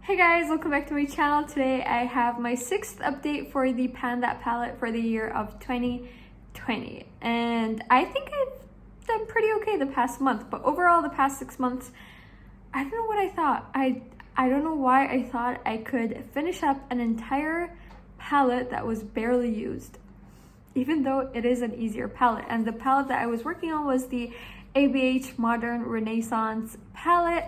Hey guys, welcome back to my channel. Today I have my 6th update for the Pan That palette for the year of 2020. And I think I've done pretty okay the past month, but overall the past 6 months, I don't know what I thought. I don't know why I thought I could finish up an entire palette that was barely used, even though it is an easier palette. And the palette that I was working on was the ABH Modern Renaissance palette.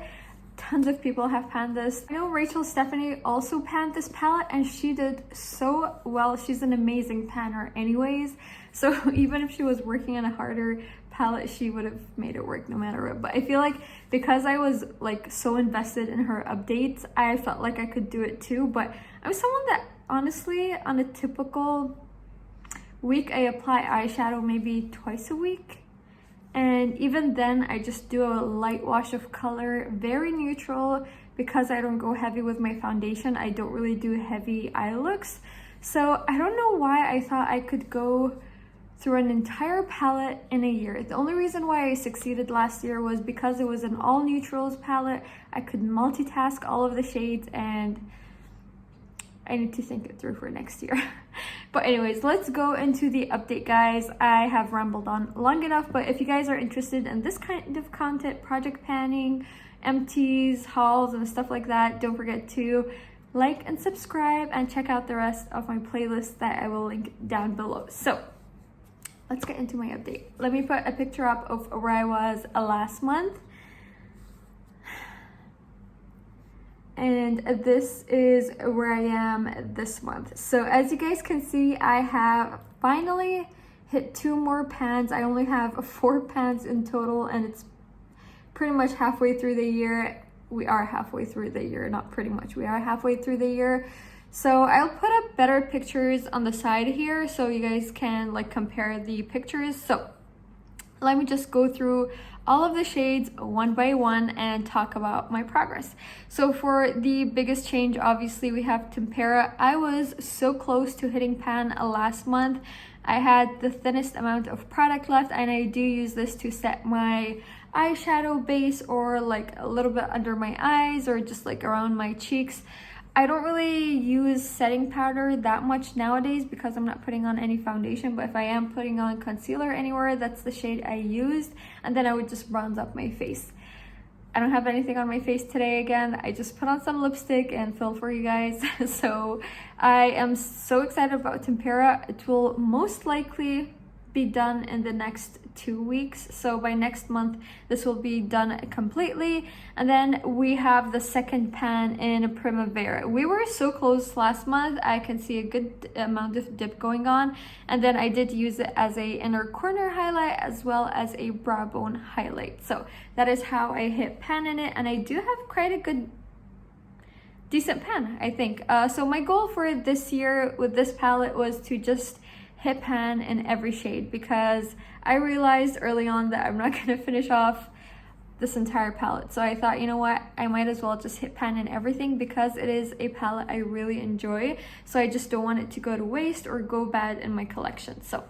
Tons of people have panned this. I know Rachel Stephanie also panned this palette and she did so well. She's an amazing panner anyways. So even if she was working on a harder palette, she would have made it work no matter what. But I feel like because I was like so invested in her updates, I felt like I could do it too. But I'm someone that honestly, on a typical week, I apply eyeshadow maybe twice a week. And even then, I just do a light wash of color, very neutral, because I don't go heavy with my foundation. I don't really do heavy eye looks. So I don't know why I thought I could go through an entire palette in a year. The only reason why I succeeded last year was because it was an all neutrals palette. I could multitask all of the shades, and I need to think it through for next year. But anyways, let's go into the update, guys. I have rambled on long enough, but if you guys are interested in this kind of content, project panning, empties, hauls, and stuff like that, don't forget to like and subscribe and check out the rest of my playlist that I will link down below. So let's get into my update. Let me put a picture up of where I was last month. And this is where I am this month. So as you guys can see, I have finally hit 2 more pans. I only have 4 pans in total, and it's pretty much halfway through the year. We are halfway through the year, not pretty much. We are halfway through the year. So I'll put up better pictures on the side here so you guys can like compare the pictures. So let me just go through all of the shades one by one and talk about my progress. So for the biggest change, obviously we have Tempera. I was so close to hitting pan last month. I had the thinnest amount of product left, and I do use this to set my eyeshadow base or like a little bit under my eyes or just like around my cheeks. I don't really use setting powder that much nowadays because I'm not putting on any foundation, but if I am putting on concealer anywhere, that's the shade I used, and then I would just bronze up my face. I don't have anything on my face today again. I just put on some lipstick and filled for you guys. So I am so excited about Tempera. It will most likely be done in the next 2 weeks. So by next month, this will be done completely. And then we have the second pan in Primavera. We were so close last month. I can see a good amount of dip going on. And then I did use it as a inner corner highlight as well as a brow bone highlight. So that is how I hit pan in it. And I do have quite a good decent pan, I think. So my goal for this year with this palette was to just hit pan in every shade, because I realized early on that I'm not going to finish off this entire palette. So I thought, you know what, I might as well just hit pan in everything because it is a palette I really enjoy. So I just don't want it to go to waste or go bad in my collection. So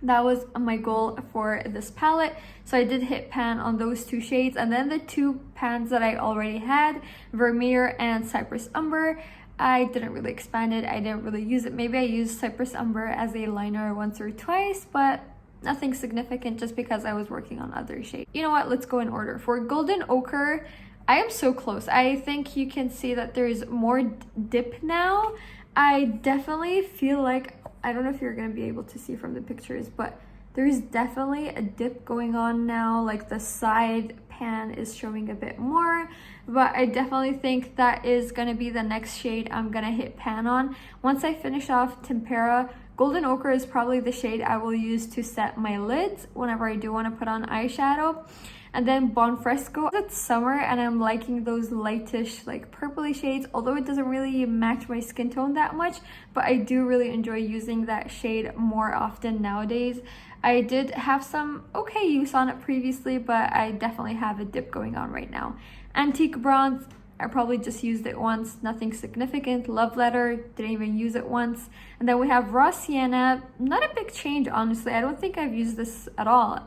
that was my goal for this palette. So I did hit pan on those 2 shades, and then the 2 pans that I already had, Vermeer and Cypress Umber, I didn't really expand it. I didn't really use it. Maybe I used Cypress Umber as a liner once or twice, but nothing significant just because I was working on other shades. You know what? Let's go in order. For Golden Ochre, I am so close. I think you can see that there's more dip now. I definitely feel like, I don't know if you're going to be able to see from the pictures, but there's definitely a dip going on now. Like the side pan is showing a bit more, but I definitely think that is going to be the next shade I'm going to hit pan on. Once I finish off Tempera, Golden Ochre is probably the shade I will use to set my lids whenever I do want to put on eyeshadow. And then Bon Fresco, it's summer and I'm liking those lightish like purpley shades, although it doesn't really match my skin tone that much, but I do really enjoy using that shade more often nowadays. I did have some okay use on it previously, but I definitely have a dip going on right now. Antique Bronze, I probably just used it once, nothing significant. Love Letter, didn't even use it once. And then we have Raw Sienna, not a big change honestly. I don't think I've used this at all,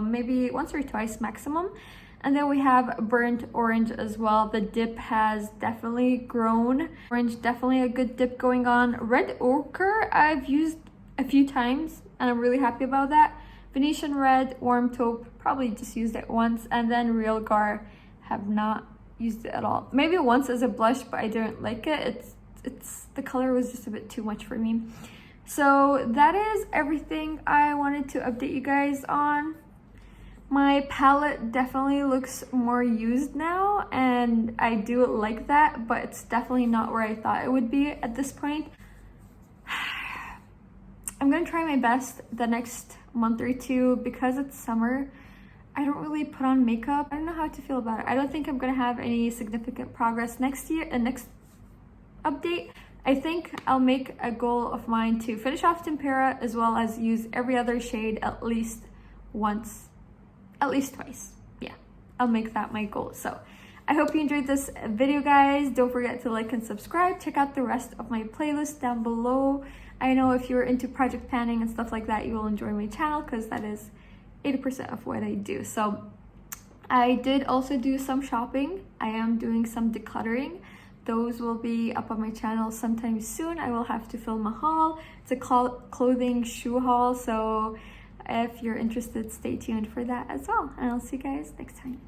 maybe once or twice maximum. And then we have burnt orange as well. The dip has definitely grown. Orange, definitely a good dip going on. Red ochre, I've used a few times and I'm really happy about that. Venetian red, warm taupe, probably just used it once. And then real gar, have not used it at all. Maybe once as a blush, but I didn't like it. It's the color was just a bit too much for me. So that is everything I wanted to update you guys on. My palette definitely looks more used now, and I do like that, but it's definitely not where I thought it would be at this point. I'm gonna try my best the next month or two. Because it's summer, I don't really put on makeup. I don't know how to feel about it. I don't think I'm gonna have any significant progress next year and next update. I think I'll make a goal of mine to finish off Tempera as well as use every other shade at least once, at least twice. Yeah, I'll make that my goal. So I hope you enjoyed this video, guys. Don't forget to like and subscribe. Check out the rest of my playlist down below. I know if you're into project panning and stuff like that, you will enjoy my channel because that is 80% of what I do. So I did also do some shopping. I am doing some decluttering. Those will be up on my channel sometime soon. I will have to film a haul. It's a clothing shoe haul. So if you're interested, stay tuned for that as well. And I'll see you guys next time.